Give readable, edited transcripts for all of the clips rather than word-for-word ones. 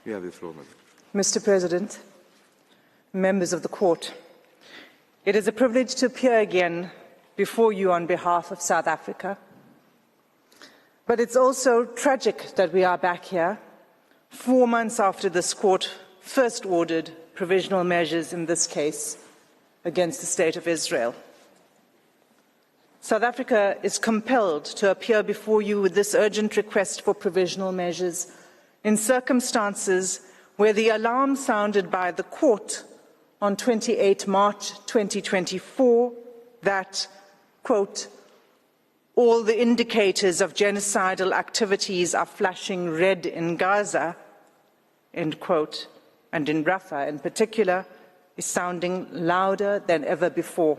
You have the floor, Madam. Mr. President, members of the Court, it is a privilege to appear again before you on behalf of South Africa. But it's also tragic that we are back here 4 months after this Court first ordered provisional measures in this case against the State of Israel. South Africa is compelled to appear before you with this urgent request for provisional measures in circumstances where the alarm sounded by the Court on 28 March 2024 that, quote, all the indicators of genocidal activities are flashing red in Gaza, end quote, and in Rafah in particular, is sounding louder than ever before.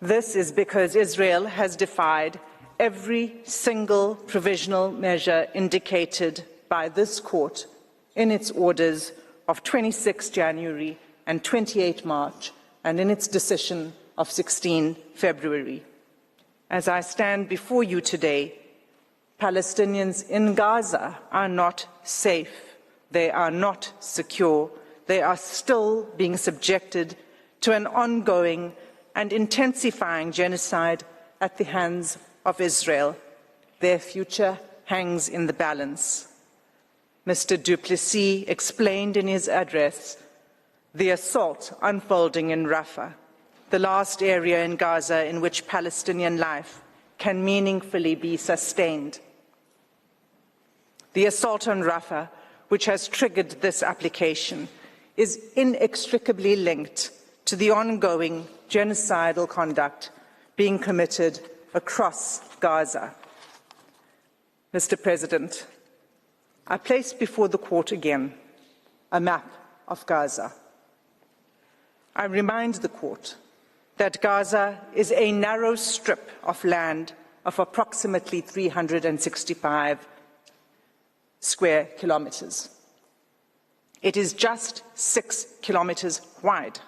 This is because Israel has defied every single provisional measure indicated by this Court in its orders of 26 January and 28 March and in its decision of 16 February. As I stand before you today, Palestinians in Gaza are not safe. They are not secure. They are still being subjected to an ongoing and intensifying genocide at the hands of Israel. Their future hangs in the balance. Mr. du Plessis explained in his address the assault unfolding in Rafah, the last area in Gaza in which Palestinian life can meaningfully be sustained. The assault on Rafah, which has triggered this application, is inextricably linked to the ongoing genocidal conduct being committed across Gaza. Mr. President, I place before the Court again a map of Gaza. I remind the Court that Gaza is a narrow strip of land of approximately 365 square kilometers. It is just 6 kilometers wide.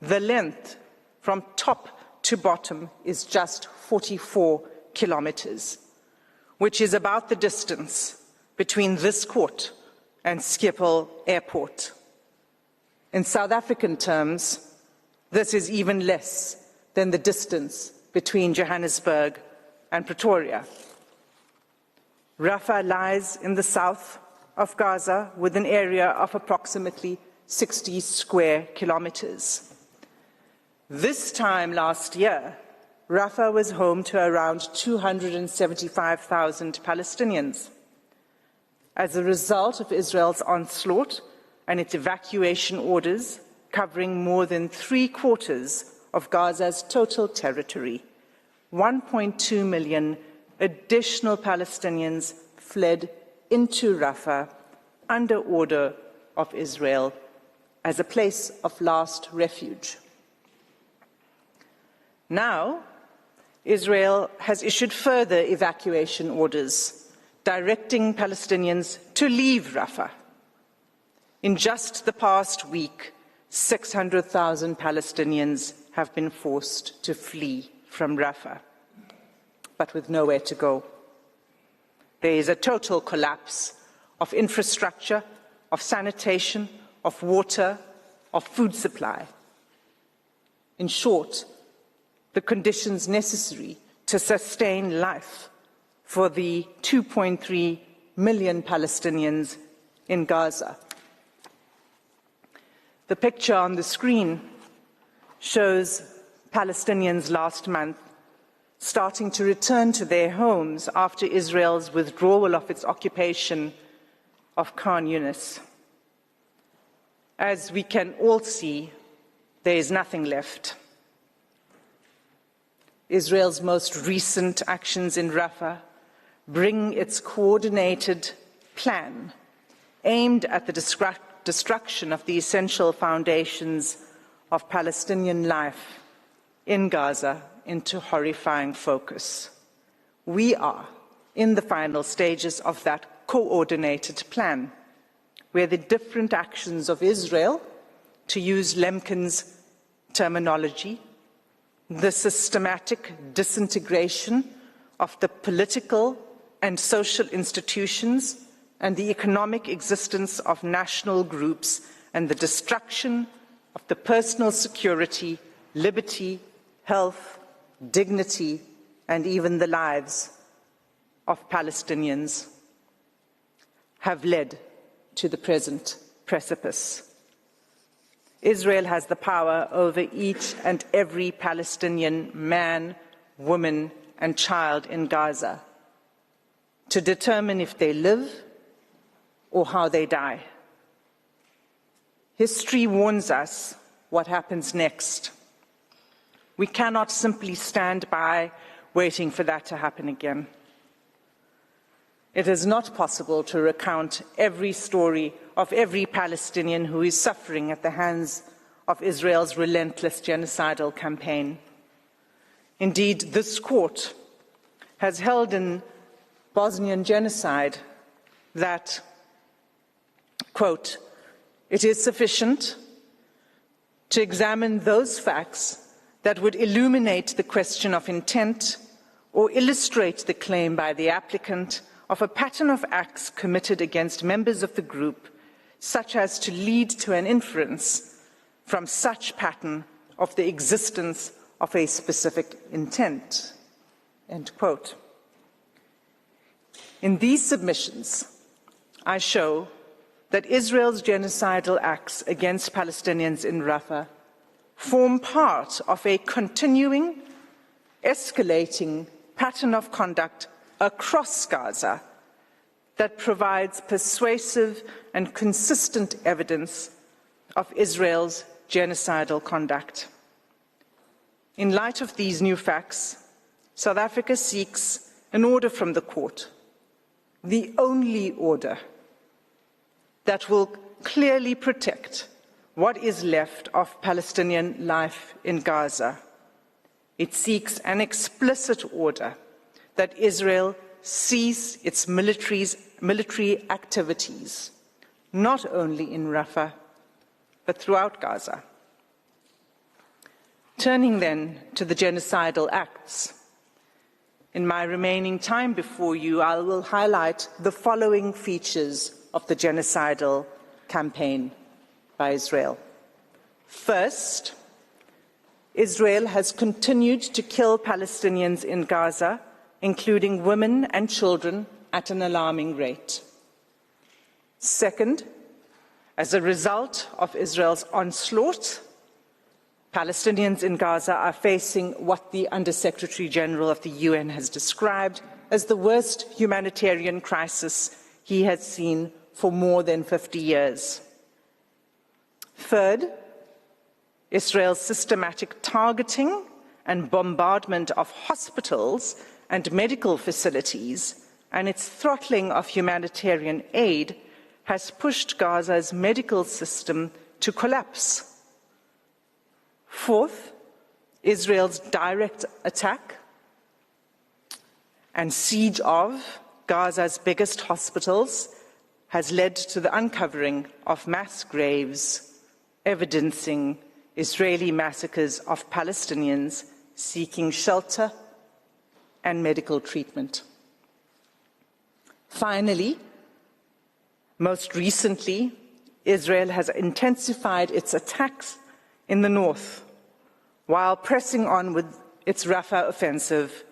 The length from top to bottom is just 44 kilometers, which is about the distance between this Court and Schiphol Airport. In South African terms, this is even less than the distance between Johannesburg and Pretoria. Rafah lies in the south of Gaza with an area of approximately 60 square kilometers. This time last year, Rafah was home to around 275,000 Palestinians. As a result of Israel's onslaught and its evacuation orders covering more than 3/4 of Gaza's total territory, 1.2 million additional Palestinians fled into Rafah under order of Israel as a place of last refuge. Now, Israel has issued further evacuation orders directing Palestinians to leave Rafah. In just the past week, 600,000 Palestinians have been forced to flee from Rafah, but with nowhere to go. There is a total collapse of infrastructure, of sanitation, of water, of food supply. In short, the conditions necessary to sustain life for the 2.3 million Palestinians in Gaza. The picture on the screen shows Palestinians last month starting to return to their homes after Israel's withdrawal of its occupation of Khan Yunis. As we can all see, there is nothing left. Israel's most recent actions in Rafah bring its coordinated plan aimed at the destruction of the essential foundations of Palestinian life in Gaza into horrifying focus. We are in the final stages of that coordinated plan, where the different actions of Israel, to use Lemkin's terminology, the systematic disintegration of the political and social institutions and the economic existence of national groups and the destruction of the personal security, liberty, health, dignity, and even the lives of Palestinians have led to the present precipice. Israel has the power over each and every Palestinian man, woman, and child in Gaza to determine if they live or how they die. History warns us what happens next. We cannot simply stand by waiting for that to happen again. It is not possible to recount every story of every Palestinian who is suffering at the hands of Israel's relentless genocidal campaign. Indeed, this court has held in Bosnian genocide that, quote, "It is sufficient to examine those facts that would illuminate the question of intent or illustrate the claim by the applicant of a pattern of acts committed against members of the group, such as to lead to an inference from such pattern of the existence of a specific intent." End quote. In these submissions, I show that Israel's genocidal acts against Palestinians in Rafah form part of a continuing, escalating pattern of conduct across Gaza that provides persuasive and consistent evidence of Israel's genocidal conduct. In light of these new facts, South Africa seeks an order from the court, the only order that will clearly protect what is left of Palestinian life in Gaza. It seeks an explicit order that Israel cease its military activities, not only in Rafah, but throughout Gaza. Turning then to the genocidal acts, in my remaining time before you, I will highlight the following features of the genocidal campaign by Israel. First, Israel has continued to kill Palestinians in Gaza, including women and children, at an alarming rate. Second, as a result of Israel's onslaught, Palestinians in Gaza are facing what the Under-Secretary General of the UN has described as the worst humanitarian crisis he has seen for more than 50 years. Third, Israel's systematic targeting and bombardment of hospitals and medical facilities and its throttling of humanitarian aid has pushed Gaza's medical system to collapse. Fourth, Israel's direct attack and siege of Gaza's biggest hospitals has led to the uncovering of mass graves, evidencing Israeli massacres of Palestinians seeking shelter and medical treatment. Finally, most recently, Israel has intensified its attacks in the north, while pressing on with its Rafah offensive,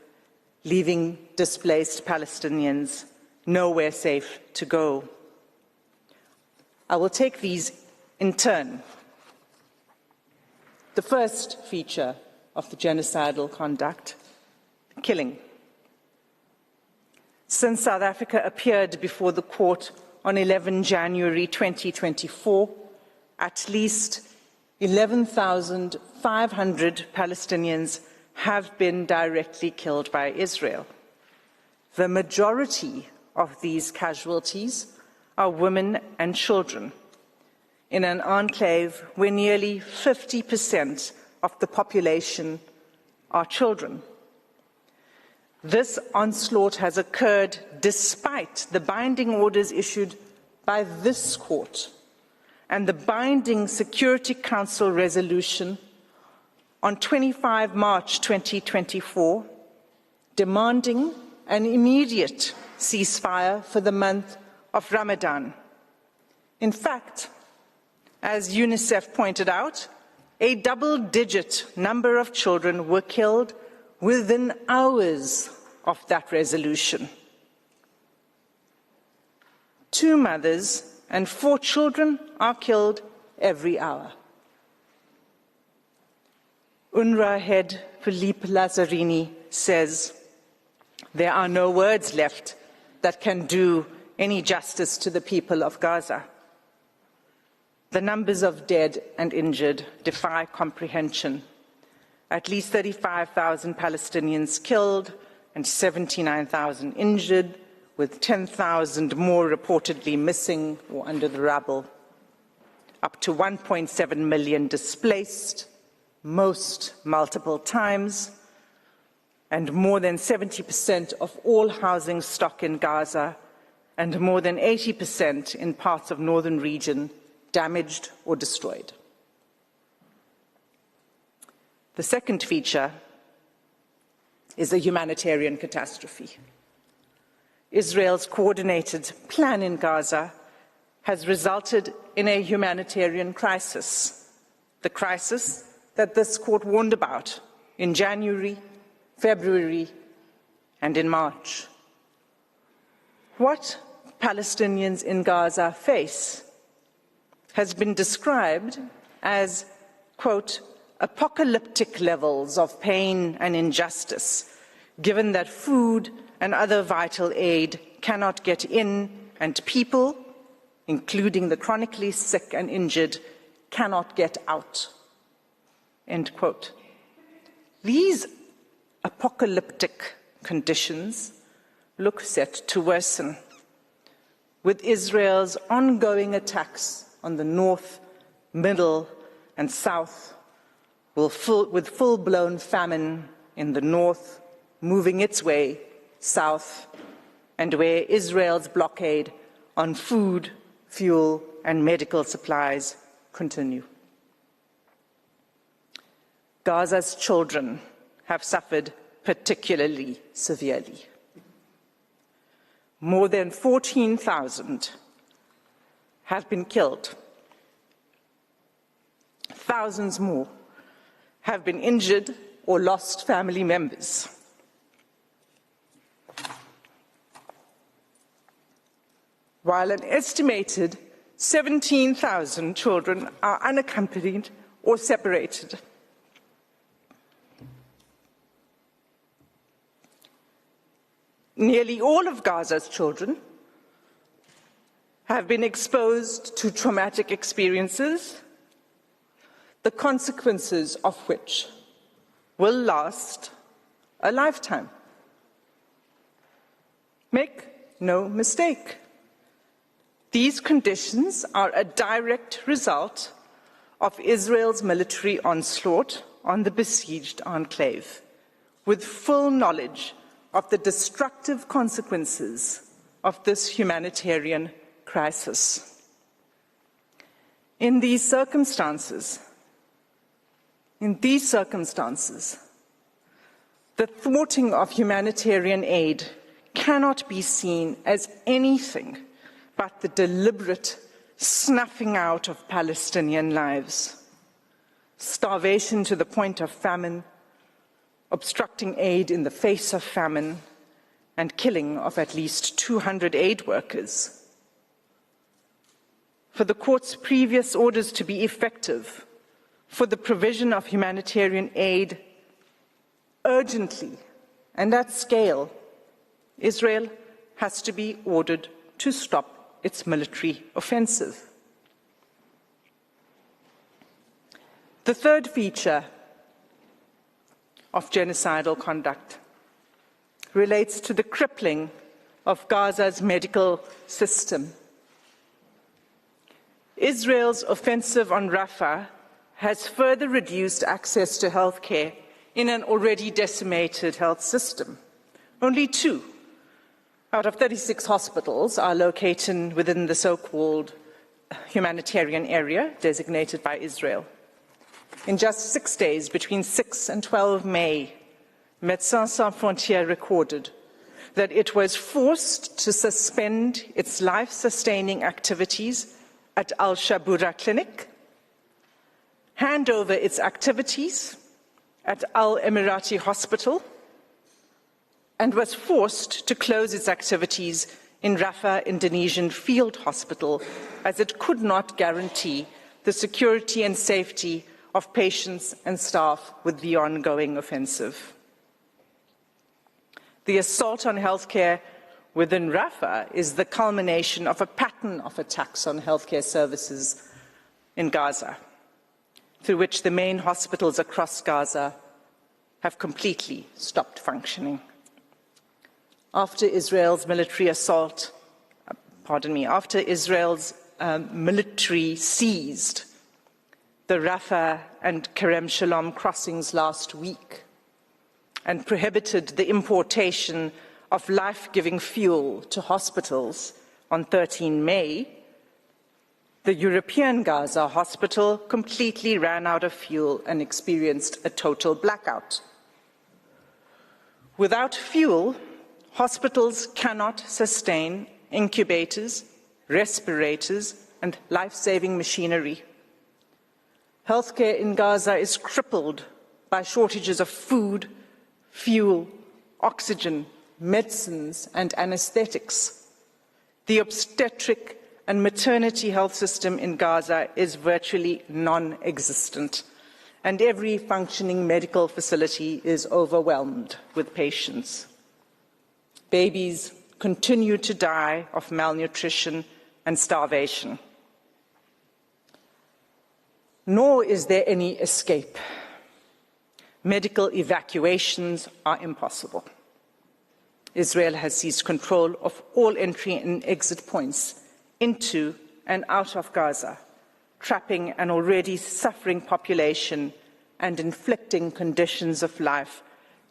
leaving displaced Palestinians nowhere safe to go. I will take these in turn. The first feature of the genocidal conduct, killing. Since South Africa appeared before the court on 11 January 2024, at least 11,500 Palestinians have been directly killed by Israel. The majority of these casualties are women and children, in an enclave where nearly 50% of the population are children. This onslaught has occurred despite the binding orders issued by this court and the binding Security Council resolution on 25 March 2024, demanding an immediate ceasefire for the month of Ramadan. In fact, as UNICEF pointed out, a double-digit number of children were killed within hours of that resolution. 2 mothers and 4 children are killed every hour. UNRWA head Philippe Lazzarini says, "There are no words left that can do any justice to the people of Gaza. The numbers of dead and injured defy comprehension. At least 35,000 Palestinians killed and 79,000 injured, with 10,000 more reportedly missing or under the rubble. Up to 1.7 million displaced, most multiple times, and more than 70% of all housing stock in Gaza and more than 80% in parts of northern region damaged or destroyed." The second feature is a humanitarian catastrophe. Israel's coordinated plan in Gaza has resulted in a humanitarian crisis, the crisis that this court warned about in January, February, and in March. What Palestinians in Gaza face has been described as, quote, apocalyptic levels of pain and injustice, given that food and other vital aid cannot get in and people, including the chronically sick and injured, cannot get out, end quote. These apocalyptic conditions look set to worsen, with Israel's ongoing attacks on the north, middle, and south, with full-blown famine in the north, moving its way south, and where Israel's blockade on food, fuel, and medical supplies continue. Gaza's children have suffered particularly severely. More than 14,000 have been killed. Thousands more have been injured or lost family members. While an estimated 17,000 children are unaccompanied or separated. Nearly all of Gaza's children have been exposed to traumatic experiences, the consequences of which will last a lifetime. Make no mistake, these conditions are a direct result of Israel's military onslaught on the besieged enclave, with full knowledge of the destructive consequences of this humanitarian crisis. In these circumstances, the thwarting of humanitarian aid cannot be seen as anything but the deliberate snuffing out of Palestinian lives. Starvation to the point of famine, obstructing aid in the face of famine, and killing of at least 200 aid workers. For the court's previous orders to be effective, for the provision of humanitarian aid urgently and at scale, Israel has to be ordered to stop its military offensive. The third feature of genocidal conduct relates to the crippling of Gaza's medical system. Israel's offensive on Rafah has further reduced access to health care in an already decimated health system. Only 2 out of 36 hospitals are located within the so-called humanitarian area designated by Israel. In just 6 days, between 6 and 12 May, Médecins Sans Frontières recorded that it was forced to suspend its life-sustaining activities at Al-Shabura Clinic, hand over its activities at Al-Emirati Hospital, and was forced to close its activities in Rafah Indonesian Field Hospital, as it could not guarantee the security and safety of patients and staff with the ongoing offensive. The assault on healthcare within Rafah is the culmination of a pattern of attacks on healthcare services in Gaza, through which the main hospitals across Gaza have completely stopped functioning. After Israel's military military seized the Rafah and Kerem Shalom crossings last week and prohibited the importation of life-giving fuel to hospitals on 13 May, the European Gaza hospital completely ran out of fuel and experienced a total blackout. Without fuel, hospitals cannot sustain incubators, respirators, and life-saving machinery. Healthcare in Gaza is crippled by shortages of food, fuel, oxygen, medicines, and anesthetics. The obstetric and maternity health system in Gaza is virtually non-existent, and every functioning medical facility is overwhelmed with patients. Babies continue to die of malnutrition and starvation. Nor is there any escape. Medical evacuations are impossible. Israel has seized control of all entry and exit points into and out of Gaza, trapping an already suffering population and inflicting conditions of life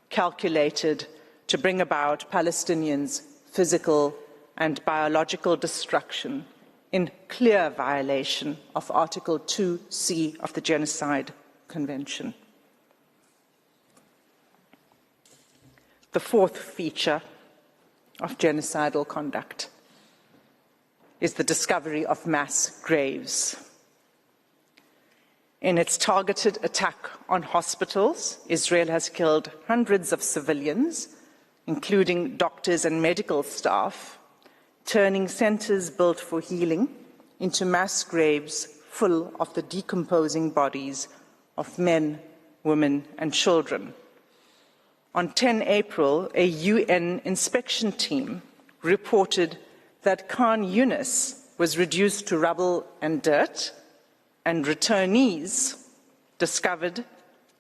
calculated to bring about Palestinians' physical and biological destruction in clear violation of Article 2C of the Genocide Convention. The fourth feature of genocidal conduct is the discovery of mass graves. In its targeted attack on hospitals, Israel has killed hundreds of civilians, including doctors and medical staff, turning centers built for healing into mass graves full of the decomposing bodies of men, women, and children. On 10 April, a UN inspection team reported that Khan Yunis was reduced to rubble and dirt, and returnees discovered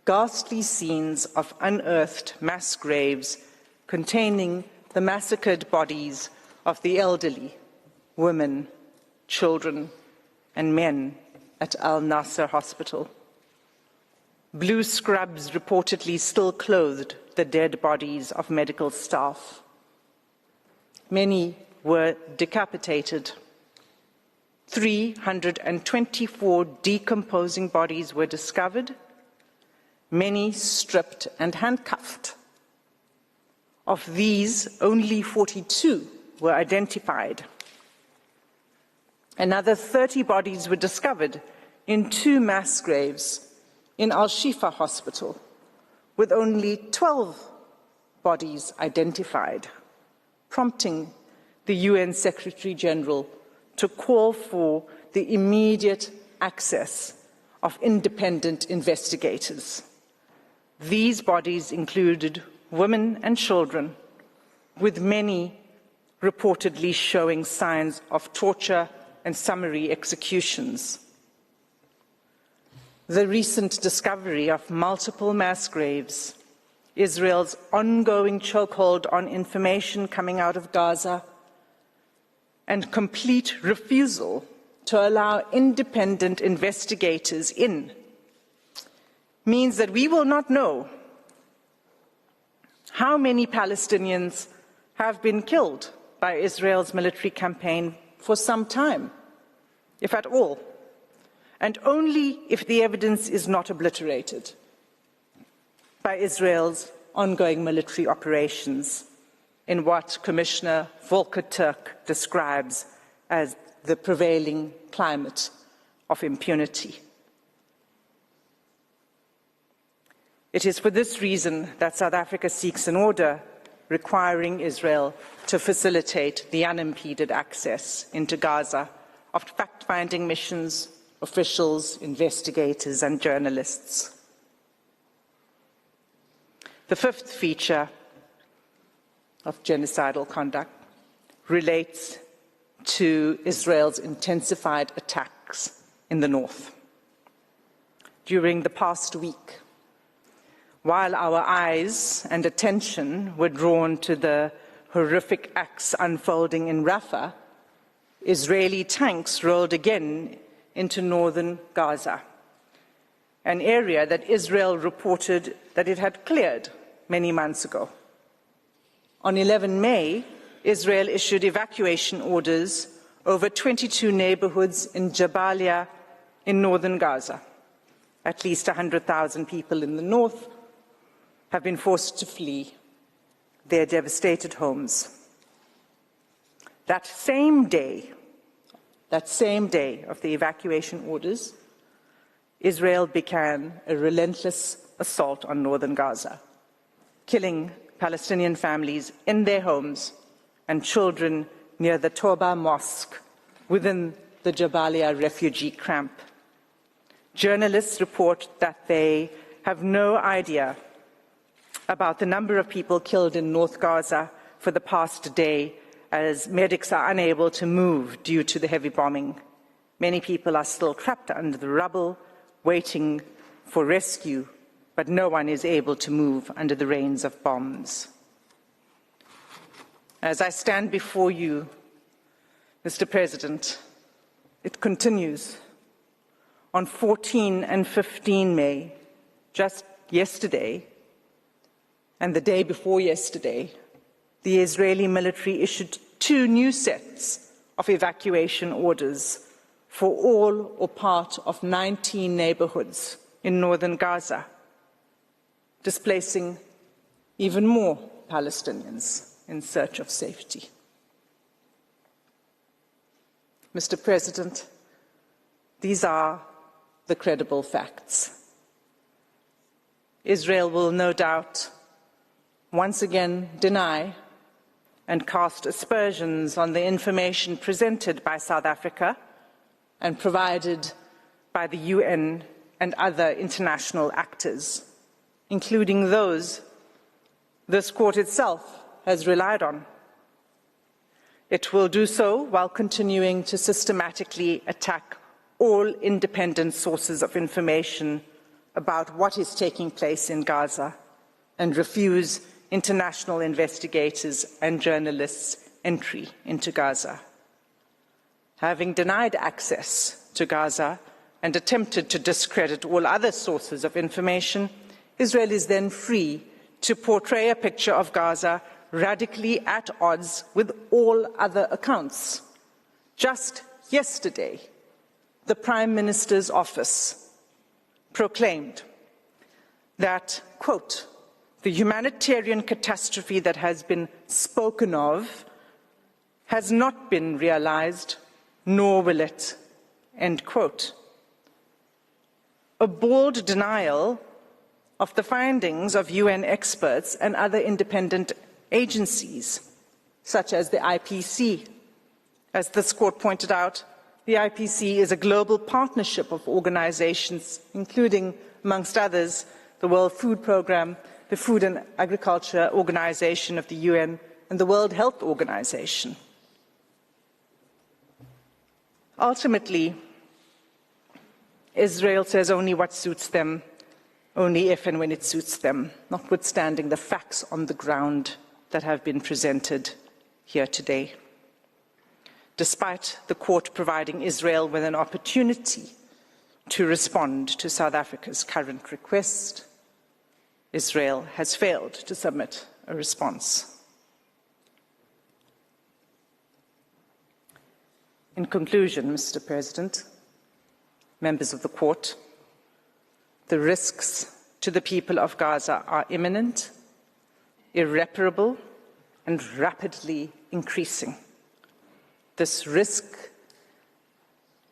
ghastly scenes of unearthed mass graves containing the massacred bodies of the elderly, women, children, and men at Al-Nasser Hospital. Blue scrubs reportedly still clothed the dead bodies of medical staff. Many were decapitated. 324 decomposing bodies were discovered, many stripped and handcuffed. Of these, only 42 were identified. Another 30 bodies were discovered in 2 mass graves in Al-Shifa Hospital, with only 12 bodies identified, prompting the UN Secretary General to call for the immediate access of independent investigators. These bodies included women and children, with many reportedly showing signs of torture and summary executions. The recent discovery of multiple mass graves, Israel's ongoing chokehold on information coming out of Gaza, and complete refusal to allow independent investigators in means that we will not know how many Palestinians have been killed by Israel's military campaign for some time, if at all, and only if the evidence is not obliterated by Israel's ongoing military operations in what Commissioner Volker Turk describes as the prevailing climate of impunity. It is for this reason that South Africa seeks an order requiring Israel to facilitate the unimpeded access into Gaza of fact-finding missions, officials, investigators, and journalists. The fifth feature of genocidal conduct relates to Israel's intensified attacks in the north. During the past week, while our eyes and attention were drawn to the horrific acts unfolding in Rafah, Israeli tanks rolled again into northern Gaza, an area that Israel reported that it had cleared many months ago. On 11 May, Israel issued evacuation orders over 22 neighborhoods in Jabalia in northern Gaza. At least 100,000 people in the north have been forced to flee their devastated homes. That same day of the evacuation orders, Israel began a relentless assault on northern Gaza, killing Palestinian families in their homes and children near the Toba Mosque within the Jabalia refugee camp. Journalists report that they have no idea about the number of people killed in North Gaza for the past day, as medics are unable to move due to the heavy bombing. Many people are still trapped under the rubble, waiting for rescue, but no one is able to move under the rains of bombs. As I stand before you, Mr. President, it continues. On 14 and 15 May, just yesterday, and the day before yesterday, the Israeli military issued 2 new sets of evacuation orders for all or part of 19 neighborhoods in northern Gaza, displacing even more Palestinians in search of safety. Mr. President, these are the credible facts. Israel will no doubt once again deny and cast aspersions on the information presented by South Africa and provided by the UN and other international actors, including those this court itself has relied on. It will do so while continuing to systematically attack all independent sources of information about what is taking place in Gaza and refuse international investigators and journalists entry into Gaza. Having denied access to Gaza and attempted to discredit all other sources of information, Israel is then free to portray a picture of Gaza radically at odds with all other accounts. Just yesterday, the Prime Minister's office proclaimed that, quote, "The humanitarian catastrophe that has been spoken of has not been realized, nor will it," end quote. A bold denial of the findings of UN experts and other independent agencies, such as the IPC. As this court pointed out, the IPC is a global partnership of organizations, including, amongst others, the World Food Programme, the Food and Agriculture Organization of the UN, and the World Health Organization. Ultimately, Israel says only what suits them, only if and when it suits them, notwithstanding the facts on the ground that have been presented here today. Despite the court providing Israel with an opportunity to respond to South Africa's current request, Israel has failed to submit a response. In conclusion, Mr. President, members of the court, the risks to the people of Gaza are imminent, irreparable, and rapidly increasing. This risk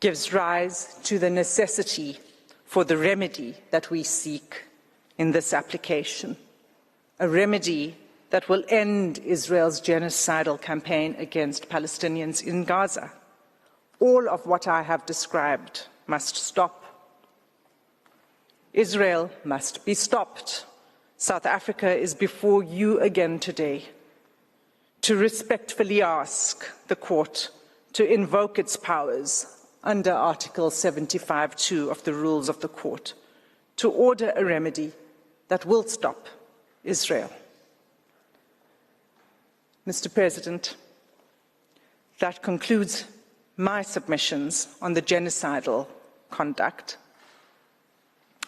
gives rise to the necessity for the remedy that we seek in this application, a remedy that will end Israel's genocidal campaign against Palestinians in Gaza. All of what I have described must stop. Israel must be stopped. South Africa is before you again today to respectfully ask the court to invoke its powers under Article 75(2) of the Rules of the Court to order a remedy that will stop Israel. Mr. President, that concludes my submissions on the genocidal conduct.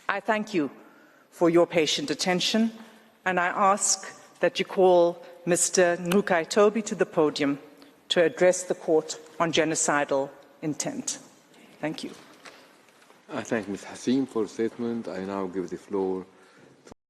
I thank you for your patient attention, and I ask that you call Mr. Nqukai Toby to the podium to address the court on genocidal intent. Thank you. I thank Ms. Hassim for the statement. I now give the floor